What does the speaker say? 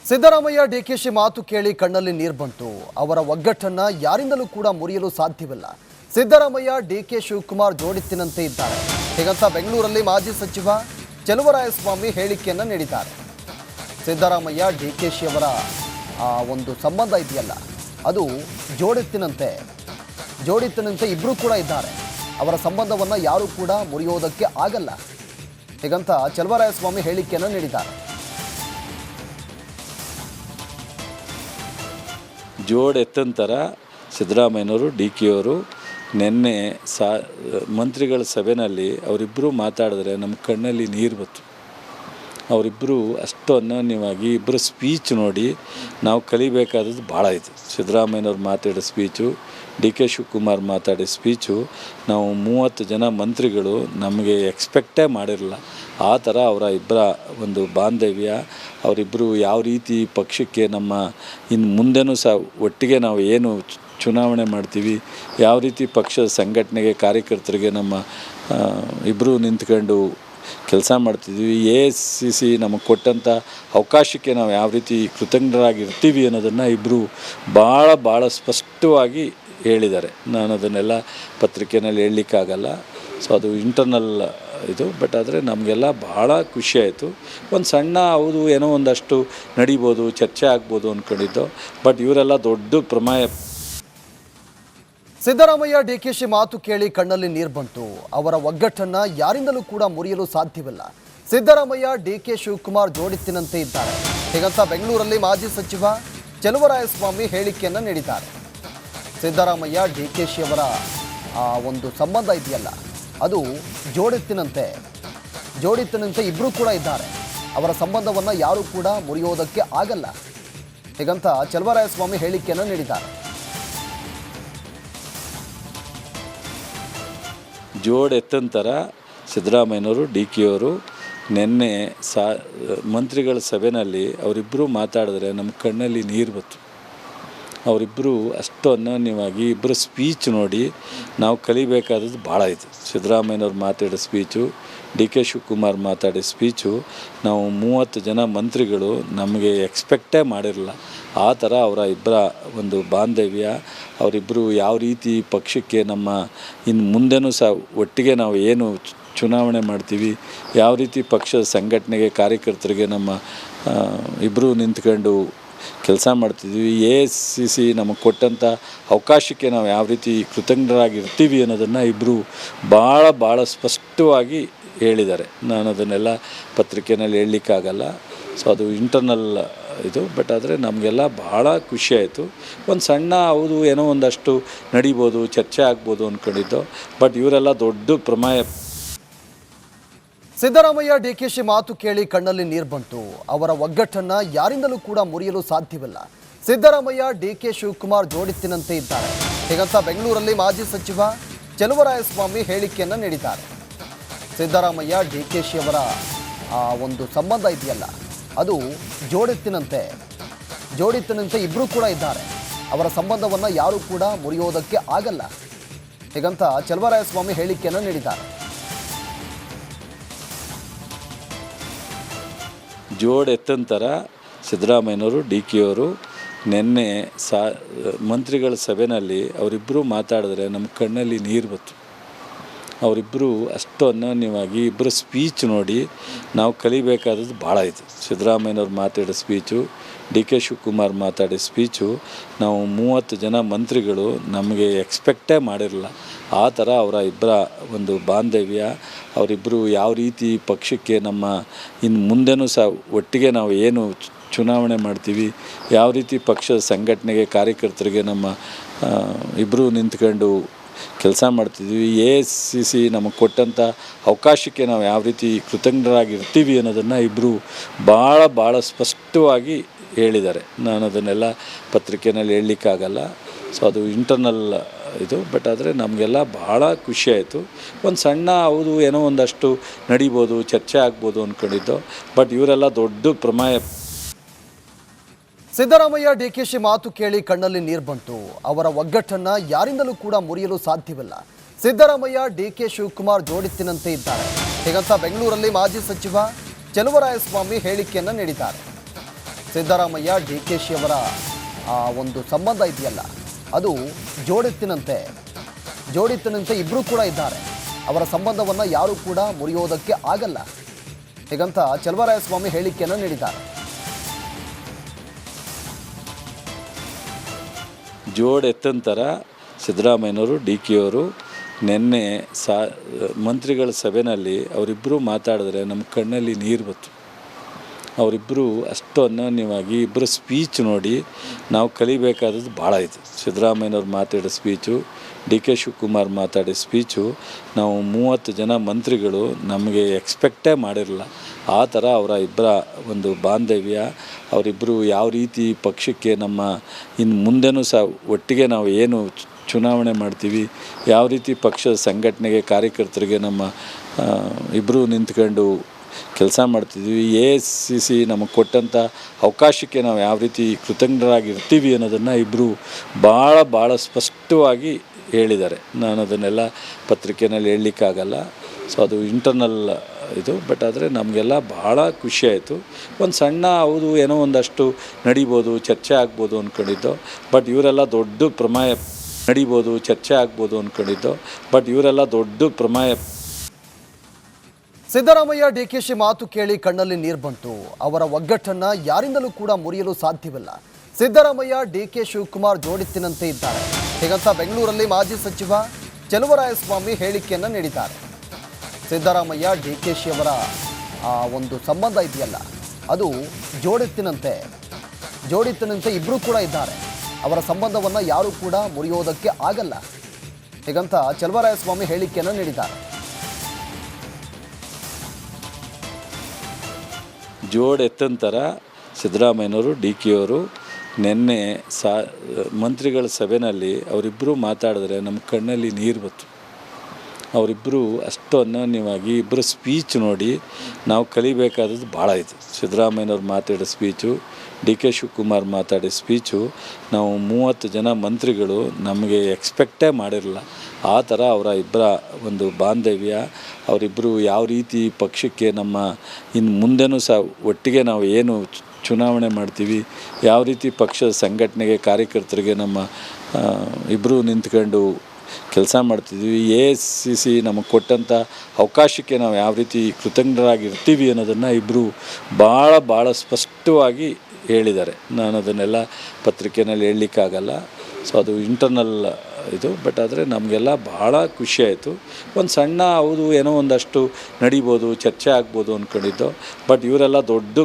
ಸಿದ್ದರಾಮಯ್ಯ ಡಿಕೆಶಿ ಮಾತು ಕೇಳಿ ಕಣ್ಣಲ್ಲಿ ನೀರು ಬಂತು. ಅವರ ಒಗ್ಗಟ್ಟನ್ನ ಯಾರಿಂದಲೂ ಕೂಡ ಮುರಿಯಲು ಸಾಧ್ಯವಿಲ್ಲ. ಸಿದ್ದರಾಮಯ್ಯ ಡಿಕೆ ಶಿವಕುಮಾರ್ ಜೋಡಿತ್ತಿನಂತೆ ಇದ್ದಾರೆ. ಹೀಗಂತ ಬೆಂಗಳೂರಲ್ಲಿ ಮಾಜಿ ಸಚಿವ ಚಲುವರಾಯಸ್ವಾಮಿ ಹೇಳಿಕೆಯನ್ನ ನೀಡಿದ್ದಾರೆ. ಸಿದ್ದರಾಮಯ್ಯ ಡಿಕೆಶಿ ಅವರ ಒಂದು ಸಂಬಂಧ ಇದೆಯಲ್ಲ, ಅದು ಜೋಡಿತ್ತಿನಂತೆ ಇಬ್ಬರು ಕೂಡ ಇದ್ದಾರೆ. ಅವರ ಸಂಬಂಧವನ್ನ ಯಾರು ಕೂಡ ಮುರಿಯೋದಕ್ಕೆ ಆಗಲ್ಲ. ಹೀಗಂತ ಚಲುವರಾಯಸ್ವಾಮಿ ಹೇಳಿಕೆಯನ್ನ ನೀಡಿದ್ದಾರೆ. ಜೋಡ್ ಎತ್ತಂತರ ಸಿದ್ದರಾಮಯ್ಯನವರು ಡಿ ಕೆ ಅವರು ನಿನ್ನೆ ಮಂತ್ರಿಗಳ ಸಭೆಯಲ್ಲಿ ಅವರಿಬ್ಬರು ಮಾತಾಡಿದ್ರೆ ನಮ್ಮ ಕಣ್ಣಲ್ಲಿ ನೀರು ಬಂತು. ಅವರಿಬ್ಬರು ಅಷ್ಟು ಅನ್ಯೋನ್ಯವಾಗಿ ಇಬ್ಬರು ಸ್ಪೀಚ್ ನೋಡಿ ನಾವು ಕಲಿಬೇಕಾದದ್ದು ಭಾಳ ಇದೆ. ಸಿದ್ದರಾಮಯ್ಯನವ್ರು ಮಾತಾಡೋ ಸ್ಪೀಚು, ಡಿ ಕೆ ಶಿವಕುಮಾರ್ ಮಾತಾಡೋ ಸ್ಪೀಚು ನಾವು 30 ಜನ ಮಂತ್ರಿಗಳು ನಮಗೆ ಎಕ್ಸ್ಪೆಕ್ಟೇ ಮಾಡಿರಲಿಲ್ಲ. ಆ ಥರ ಅವರ ಇಬ್ಬರ ಒಂದು ಬಾಂಧವ್ಯ, ಅವರಿಬ್ಬರು ಯಾವ ರೀತಿ ಪಕ್ಷಕ್ಕೆ ನಮ್ಮ ಇನ್ನು ಮುಂದೆನೂ ಸಹ ಒಟ್ಟಿಗೆ ನಾವು ಏನು ಚುನಾವಣೆ ಮಾಡ್ತೀವಿ, ಯಾವ ರೀತಿ ಪಕ್ಷದ ಸಂಘಟನೆಗೆ ಕಾರ್ಯಕರ್ತರಿಗೆ ನಮ್ಮ ಇಬ್ಬರು ನಿಂತ್ಕೊಂಡು ಕೆಲಸ ಮಾಡ್ತಿದ್ವಿ, AICC ನಮಗೆ ಕೊಟ್ಟಂಥ ಅವಕಾಶಕ್ಕೆ ನಾವು ಯಾವ ರೀತಿ ಕೃತಜ್ಞರಾಗಿರ್ತೀವಿ ಅನ್ನೋದನ್ನು ಇಬ್ಬರು ಭಾಳ ಸ್ಪಷ್ಟವಾಗಿ ಹೇಳಿದ್ದಾರೆ. ನಾನು ಅದನ್ನೆಲ್ಲ ಪತ್ರಿಕೆಯಲ್ಲಿ ಹೇಳಲಿಕ್ಕಾಗಲ್ಲ. ಸೊ ಅದು ಇಂಟರ್ನಲ್ ಇದು. ಬಟ್ ಆದರೆ ನಮಗೆಲ್ಲ ಭಾಳ ಖುಷಿಯಾಯಿತು. ಒಂದು ಸಣ್ಣ ಹೌದು ಏನೋ ಒಂದಷ್ಟು ನಡಿಬೋದು, ಚರ್ಚೆ ಆಗ್ಬೋದು ಅಂದ್ಕೊಂಡಿದ್ದು. ಬಟ್ ಇವರೆಲ್ಲ ದೊಡ್ಡ ಪ್ರಮಾಣ. ಸಿದ್ದರಾಮಯ್ಯ ಡಿಕೆಶಿ ಮಾತು ಕೇಳಿ ಕಣ್ಣಲ್ಲಿ ನೀರು ಬಂತು. ಅವರ ಒಗ್ಗಟ್ಟನ್ನ ಯಾರಿಂದಲೂ ಕೂಡ ಮುರಿಯಲು ಸಾಧ್ಯವಿಲ್ಲ. ಸಿದ್ದರಾಮಯ್ಯ ಡಿಕೆ ಶಿವಕುಮಾರ್ ಜೋಡಿತ್ತಿನಂತೆ ಇದ್ದಾರೆ. ಹೀಗಂತ ಬೆಂಗಳೂರಲ್ಲಿ ಮಾಜಿ ಸಚಿವ ಚಲುವರಾಯಸ್ವಾಮಿ ಹೇಳಿಕೆಯನ್ನ ನೀಡಿದ್ದಾರೆ. ಸಿದ್ದರಾಮಯ್ಯ ಡಿಕೆಶಿ ಅವರ ಒಂದು ಸಂಬಂಧ ಇದೆಯಲ್ಲ, ಅದು ಜೋಡಿತ್ತಿನಂತೆ ಇಬ್ಬರು ಕೂಡ ಇದ್ದಾರೆ. ಅವರ ಸಂಬಂಧವನ್ನ ಯಾರು ಕೂಡ ಮುರಿಯೋದಕ್ಕೆ ಆಗಲ್ಲ. ಹೀಗಂತ ಚಲುವರಾಯಸ್ವಾಮಿ ಹೇಳಿಕೆಯನ್ನ ನೀಡಿದ್ದಾರೆ. ಜೋಡ್ ಎತ್ತಂತರ ಸಿದ್ದರಾಮಯ್ಯನವರು ಡಿ ಕೆ ಅವರು ನಿನ್ನೆ ಮಂತ್ರಿಗಳ ಸಭೆಯಲ್ಲಿ ಅವರಿಬ್ಬರು ಮಾತಾಡಿದ್ರೆ ನಮ್ಮ ಕಣ್ಣಲ್ಲಿ ನೀರು ಬಂತು. ಅವರಿಬ್ಬರು ಅಷ್ಟು ಅನ್ಯೋನ್ಯವಾಗಿ ಇಬ್ಬರು ಸ್ಪೀಚ್ ನೋಡಿ ನಾವು ಕಲಿಬೇಕಾದದ್ದು ಭಾಳ ಇದೆ. ಸಿದ್ದರಾಮಯ್ಯನವ್ರು ಮಾತಾಡೋ ಸ್ಪೀಚು, ಡಿ ಕೆ ಶಿವಕುಮಾರ್ ಮಾತಾಡೋ ಸ್ಪೀಚು ನಾವು 30 ಜನ ಮಂತ್ರಿಗಳು ನಮಗೆ ಎಕ್ಸ್ಪೆಕ್ಟೇ ಮಾಡಿರಲಿಲ್ಲ. ಆ ಥರ ಅವರ ಇಬ್ಬರ ಒಂದು ಬಾಂಧವ್ಯ, ಅವರಿಬ್ಬರು ಯಾವ ರೀತಿ ಪಕ್ಷಕ್ಕೆ ನಮ್ಮ ಇನ್ನು ಮುಂದೆನೂ ಸಹ ಒಟ್ಟಿಗೆ ನಾವು ಏನು ಚುನಾವಣೆ ಮಾಡ್ತೀವಿ, ಯಾವ ರೀತಿ ಪಕ್ಷದ ಸಂಘಟನೆಗೆ ಕಾರ್ಯಕರ್ತರಿಗೆ ನಮ್ಮ ಇಬ್ಬರು ನಿಂತ್ಕೊಂಡು ಕೆಲಸ ಮಾಡ್ತಿದ್ವಿ, AICC ನಮಗೆ ಕೊಟ್ಟಂಥ ಅವಕಾಶಕ್ಕೆ ನಾವು ಯಾವ ರೀತಿ ಕೃತಜ್ಞರಾಗಿರ್ತೀವಿ ಅನ್ನೋದನ್ನು ಇಬ್ಬರು ಭಾಳ ಸ್ಪಷ್ಟವಾಗಿ ಹೇಳಿದ್ದಾರೆ. ನಾನು ಅದನ್ನೆಲ್ಲ ಪತ್ರಿಕೆಯಲ್ಲಿ ಹೇಳಲಿಕ್ಕಾಗಲ್ಲ. ಸೊ ಅದು ಇಂಟರ್ನಲ್ ಇದು. ಬಟ್ ಆದರೆ ನಮಗೆಲ್ಲ ಭಾಳ ಖುಷಿಯಾಯಿತು. ಒಂದು ಸಣ್ಣ ಹೌದು ಏನೋ ಒಂದಷ್ಟು ನಡಿಬೋದು, ಚರ್ಚೆ ಆಗ್ಬೋದು ಅಂದ್ಕೊಂಡಿದ್ದು. ಬಟ್ ಇವರೆಲ್ಲ ದೊಡ್ಡ ಪ್ರಮಾಣ. ಸಿದ್ದರಾಮಯ್ಯ ಡಿಕೆಶಿ ಮಾತು ಕೇಳಿ ಕಣ್ಣಲ್ಲಿ ನೀರು ಬಂತು. ಅವರ ಒಗ್ಗಟ್ಟನ್ನ ಯಾರಿಂದಲೂ ಕೂಡ ಮುರಿಯಲು ಸಾಧ್ಯವಿಲ್ಲ. ಸಿದ್ದರಾಮಯ್ಯ ಡಿಕೆ ಶಿವಕುಮಾರ್ ಜೋಡಿತ್ತಿನಂತೆ ಇದ್ದಾರೆ. ಹೀಗಂತ ಬೆಂಗಳೂರಲ್ಲಿ ಮಾಜಿ ಸಚಿವ ಚಲುವರಾಯಸ್ವಾಮಿ ಹೇಳಿಕೆಯನ್ನ ನೀಡಿದ್ದಾರೆ. ಸಿದ್ದರಾಮಯ್ಯ ಡಿಕೆಶಿ ಅವರ ಒಂದು ಸಂಬಂಧ ಇದೆಯಲ್ಲ, ಅದು ಜೋಡಿತ್ತಿನಂತೆ ಇಬ್ಬರು ಕೂಡ ಇದ್ದಾರೆ. ಅವರ ಸಂಬಂಧವನ್ನ ಯಾರು ಕೂಡ ಮುರಿಯೋದಕ್ಕೆ ಆಗಲ್ಲ. ಹೀಗಂತ ಚಲುವರಾಯಸ್ವಾಮಿ ಹೇಳಿಕೆಯನ್ನ ನೀಡಿದ್ದಾರೆ. ಜೋಡ್ ಎತ್ತಂತರ ಸಿದ್ದರಾಮಯ್ಯನವರು ಡಿ ಕೆ ಅವರು ನಿನ್ನೆ ಮಂತ್ರಿಗಳ ಸಭೆಯಲ್ಲಿ ಅವರಿಬ್ಬರು ಮಾತಾಡಿದ್ರೆ ನಮ್ಮ ಕಣ್ಣಲ್ಲಿ ನೀರು ಬಂತು. ಅವರಿಬ್ಬರು ಅಷ್ಟು ಅನ್ಯೋನ್ಯವಾಗಿ ಇಬ್ಬರು ಸ್ಪೀಚ್ ನೋಡಿ ನಾವು ಕಲಿಬೇಕಾದದ್ದು ಭಾಳ ಇದೆ. ಸಿದ್ದರಾಮಯ್ಯನವ್ರು ಮಾತಾಡೋ ಸ್ಪೀಚು, ಡಿ ಕೆ ಶಿವಕುಮಾರ್ ಮಾತಾಡೋ ಸ್ಪೀಚು ನಾವು 30 ಜನ ಮಂತ್ರಿಗಳು ನಮಗೆ ಎಕ್ಸ್ಪೆಕ್ಟೇ ಮಾಡಿರಲಿಲ್ಲ. ಆ ಥರ ಅವರ ಇಬ್ಬರ ಒಂದು ಬಾಂಧವ್ಯ, ಅವರಿಬ್ಬರು ಯಾವ ರೀತಿ ಪಕ್ಷಕ್ಕೆ ನಮ್ಮ ಇನ್ನು ಮುಂದೆನೂ ಸಹ ಒಟ್ಟಿಗೆ ನಾವು ಏನು ಚುನಾವಣೆ ಮಾಡ್ತೀವಿ, ಯಾವ ರೀತಿ ಪಕ್ಷದ ಸಂಘಟನೆಗೆ ಕಾರ್ಯಕರ್ತರಿಗೆ ನಮ್ಮ ಇಬ್ಬರು ನಿಂತ್ಕೊಂಡು ಕೆಲಸ ಮಾಡ್ತಿದ್ವಿ, AICC ನಮಗೆ ಕೊಟ್ಟಂಥ ಅವಕಾಶಕ್ಕೆ ನಾವು ಯಾವ ರೀತಿ ಕೃತಜ್ಞರಾಗಿರ್ತೀವಿ ಅನ್ನೋದನ್ನು ಇಬ್ಬರು ಭಾಳ ಸ್ಪಷ್ಟವಾಗಿ ಹೇಳಿದ್ದಾರೆ. ನಾನು ಅದನ್ನೆಲ್ಲ ಪತ್ರಿಕೆಯಲ್ಲಿ ಹೇಳಲಿಕ್ಕಾಗಲ್ಲ. ಸೊ ಅದು ಇಂಟರ್ನಲ್ ಇದು. ಬಟ್ ಆದರೆ ನಮಗೆಲ್ಲ ಭಾಳ ಖುಷಿಯಾಯಿತು. ಒಂದು ಸಣ್ಣ ಹೌದು ಏನೋ ಒಂದಷ್ಟು ನಡಿಬೋದು, ಚರ್ಚೆ ಆಗ್ಬೋದು ಅಂದ್ಕೊಂಡಿದ್ದು. ಬಟ್ ಇವರೆಲ್ಲ ದೊಡ್ಡ ಪ್ರಮಾಣ. ಸಿದ್ದರಾಮಯ್ಯ ಡಿಕೆಶಿ ಮಾತು ಕೇಳಿ ಕಣ್ಣಲ್ಲಿ ನೀರು ಬಂತು. ಅವರ ಒಗ್ಗಟ್ಟನ್ನ ಯಾರಿಂದಲೂ ಕೂಡ ಮುರಿಯಲು ಸಾಧ್ಯವಿಲ್ಲ. ಸಿದ್ದರಾಮಯ್ಯ ಡಿಕೆ ಶಿವಕುಮಾರ್ ಜೋಡಿತ್ತಿನಂತೆ ಇದ್ದಾರೆ. ಹೀಗಂತ ಬೆಂಗಳೂರಲ್ಲಿ ಮಾಜಿ ಸಚಿವ ಚಲುವರಾಯಸ್ವಾಮಿ ಹೇಳಿಕೆಯನ್ನ ನೀಡಿದ್ದಾರೆ. ಸಿದ್ದರಾಮಯ್ಯ DKಶಿ ಅವರ ಒಂದು ಸಂಬಂಧ ಇದೆಯಲ್ಲ ಅದು ಜೋಡೆತ್ತಿನಂತೆ ಇಬ್ಬರು ಕೂಡ ಇದ್ದಾರೆ. ಅವರ ಸಂಬಂಧವನ್ನು ಯಾರೂ ಕೂಡ ಮುರಿಯೋದಕ್ಕೆ ಆಗಲ್ಲ ಹೀಗಂತ ಚಲುವರಾಯಸ್ವಾಮಿ ಹೇಳಿಕೆಯನ್ನು ನೀಡಿದ್ದಾರೆ. ಜೋಡೆತ್ತಂತರ ಸಿದ್ದರಾಮಯ್ಯನವರು DKಯವರು ನಿನ್ನೆ ಮಂತ್ರಿಗಳ ಸಭೆಯಲ್ಲಿ ಅವರಿಬ್ಬರು ಮಾತಾಡಿದ್ರೆ ನಮ್ಮ ಕಣ್ಣಲ್ಲಿ ನೀರು ಬಂತು. ಅವರಿಬ್ಬರು ಅಷ್ಟು ಅನ್ಯೋನ್ಯವಾಗಿ ಇಬ್ಬರು ಸ್ಪೀಚ್ ನೋಡಿ ನಾವು ಕಲಿಬೇಕಾದದ್ದು ಭಾಳ ಇದೆ. ಸಿದ್ದರಾಮಯ್ಯನವ್ರು ಮಾತಾಡೋ ಸ್ಪೀಚು, DK ಶಿವಕುಮಾರ್ ಮಾತಾಡೋ ಸ್ಪೀಚು ನಾವು 30 ಜನ ಮಂತ್ರಿಗಳು ನಮಗೆ ಎಕ್ಸ್ಪೆಕ್ಟೇ ಮಾಡಿರಲಿಲ್ಲ. ಆ ಥರ ಅವರ ಇಬ್ಬರ ಒಂದು ಬಾಂಧವ್ಯ, ಅವರಿಬ್ಬರು ಯಾವ ರೀತಿ ಪಕ್ಷಕ್ಕೆ ನಮ್ಮ ಇನ್ನು ಮುಂದೆನೂ ಸಹ ಒಟ್ಟಿಗೆ ನಾವು ಏನು ಚುನಾವಣೆ ಮಾಡ್ತೀವಿ, ಯಾವ ರೀತಿ ಪಕ್ಷದ ಸಂಘಟನೆಗೆ ಕಾರ್ಯಕರ್ತರಿಗೆ ನಮ್ಮ ಇಬ್ಬರು ನಿಂತ್ಕೊಂಡು ಕೆಲಸ ಮಾಡ್ತಿದ್ವಿ, ACC ನಮಗೆ ಕೊಟ್ಟಂಥ ಅವಕಾಶಕ್ಕೆ ನಾವು ಯಾವ ರೀತಿ ಕೃತಜ್ಞರಾಗಿರ್ತೀವಿ ಅನ್ನೋದನ್ನು ಇಬ್ಬರು ಭಾಳ ಸ್ಪಷ್ಟವಾಗಿ ಹೇಳಿದ್ದಾರೆ. ನಾನು ಅದನ್ನೆಲ್ಲ ಪತ್ರಿಕೆಯಲ್ಲಿ ಹೇಳಲಿಕ್ಕಾಗಲ್ಲ. ಸೊ ಅದು ಇಂಟರ್ನಲ್ ಇದು. ಬಟ್ ಆದರೆ ನಮಗೆಲ್ಲ ಭಾಳ ಖುಷಿಯಾಯಿತು. ಒಂದು ಸಣ್ಣ ಹೌದು ಏನೋ ಒಂದಷ್ಟು ನಡಿಬೋದು, ಚರ್ಚೆ ಆಗ್ಬೋದು ಅಂದ್ಕೊಂಡಿದ್ದು. ಬಟ್ ಇವರೆಲ್ಲ ದೊಡ್ಡ ಪ್ರಮಾಣ ಸಿದ್ದರಾಮಯ್ಯ DKಶಿ ಮಾತು ಕೇಳಿ ಕಣ್ಣಲ್ಲಿ ನೀರು ಬಂತು. ಅವರ ಒಗ್ಗಟ್ಟನ್ನು ಯಾರಿಂದಲೂ ಕೂಡ ಮುರಿಯಲು ಸಾಧ್ಯವಿಲ್ಲ. ಸಿದ್ದರಾಮಯ್ಯ DK ಶಿವಕುಮಾರ್ ಜೋಡೆತ್ತಿನಂತೆ ಇದ್ದಾರೆ ಹೀಗಂತ ಬೆಂಗಳೂರಲ್ಲಿ ಮಾಜಿ ಸಚಿವ ಚಲುವರಾಯಸ್ವಾಮಿ ಹೇಳಿಕೆಯನ್ನು ನೀಡಿದ್ದಾರೆ. ಸಿದ್ದರಾಮಯ್ಯ DKಶಿ ಅವರ ಒಂದು ಸಂಬಂಧ ಇದೆಯಲ್ಲ ಅದು ಜೋಡೆತ್ತಿನಂತೆ ಇಬ್ಬರು ಕೂಡ ಇದ್ದಾರೆ. ಅವರ ಸಂಬಂಧವನ್ನು ಯಾರೂ ಕೂಡ ಮುರಿಯೋದಕ್ಕೆ ಆಗಲ್ಲ ಹೀಗಂತ ಚಲುವರಾಯಸ್ವಾಮಿ ಹೇಳಿಕೆಯನ್ನು ನೀಡಿದ್ದಾರೆ. ಜೋಡೆತ್ತಂತರ ಸಿದ್ದರಾಮಯ್ಯನವರು DKಯವರು ನಿನ್ನೆ ಮಂತ್ರಿಗಳ ಸಭೆಯಲ್ಲಿ ಅವರಿಬ್ಬರು ಮಾತಾಡಿದ್ರೆ ನಮ್ಮ ಕಣ್ಣಲ್ಲಿ ನೀರು ಬಂತು. ಅವರಿಬ್ಬರು ಅಷ್ಟು ಅನ್ಯೋನ್ಯವಾಗಿ ಇಬ್ಬರು ಸ್ಪೀಚ್ ನೋಡಿ ನಾವು ಕಲಿಬೇಕಾದದ್ದು ಭಾಳ ಇದೆ. ಸಿದ್ದರಾಮಯ್ಯನವ್ರು ಮಾತಾಡೋ ಸ್ಪೀಚು, DK ಶಿವಕುಮಾರ್ ಮಾತಾಡೋ ಸ್ಪೀಚು ನಾವು 30 ಜನ ಮಂತ್ರಿಗಳು ನಮಗೆ ಎಕ್ಸ್ಪೆಕ್ಟೇ ಮಾಡಿರಲಿಲ್ಲ. ಆ ಥರ ಅವರ ಇಬ್ಬರ ಒಂದು ಬಾಂಧವ್ಯ, ಅವರಿಬ್ಬರು ಯಾವ ರೀತಿ ಪಕ್ಷಕ್ಕೆ ನಮ್ಮ ಇನ್ನು ಮುಂದೆನೂ ಸಹ ಒಟ್ಟಿಗೆ ನಾವು ಏನು ಚುನಾವಣೆ ಮಾಡ್ತೀವಿ, ಯಾವ ರೀತಿ ಪಕ್ಷದ ಸಂಘಟನೆಗೆ ಕಾರ್ಯಕರ್ತರಿಗೆ ನಮ್ಮ ಇಬ್ಬರು ನಿಂತ್ಕೊಂಡು ಕೆಲಸ ಮಾಡ್ತಿದ್ವಿ, ACC ನಮಗೆ ಕೊಟ್ಟಂಥ ಅವಕಾಶಕ್ಕೆ ನಾವು ಯಾವ ರೀತಿ ಕೃತಜ್ಞರಾಗಿರ್ತೀವಿ ಅನ್ನೋದನ್ನು ಇಬ್ಬರು ಭಾಳ ಸ್ಪಷ್ಟವಾಗಿ ಹೇಳಿದ್ದಾರೆ. ನಾನು ಅದನ್ನೆಲ್ಲ ಪತ್ರಿಕೆಯಲ್ಲಿ ಹೇಳಲಿಕ್ಕಾಗಲ್ಲ. ಸೊ ಅದು ಇಂಟರ್ನಲ್ ಇದು. ಬಟ್ ಆದರೆ ನಮಗೆಲ್ಲ ಭಾಳ ಖುಷಿಯಾಯಿತು. ಒಂದು ಸಣ್ಣ ಹೌದು ಏನೋ ಒಂದಷ್ಟು ನಡಿಬೋದು, ಚರ್ಚೆ ಆಗ್ಬೋದು ಅಂದ್ಕೊಂಡಿದ್ದು. ಬಟ್ ಇವರೆಲ್ಲ ದೊಡ್ಡ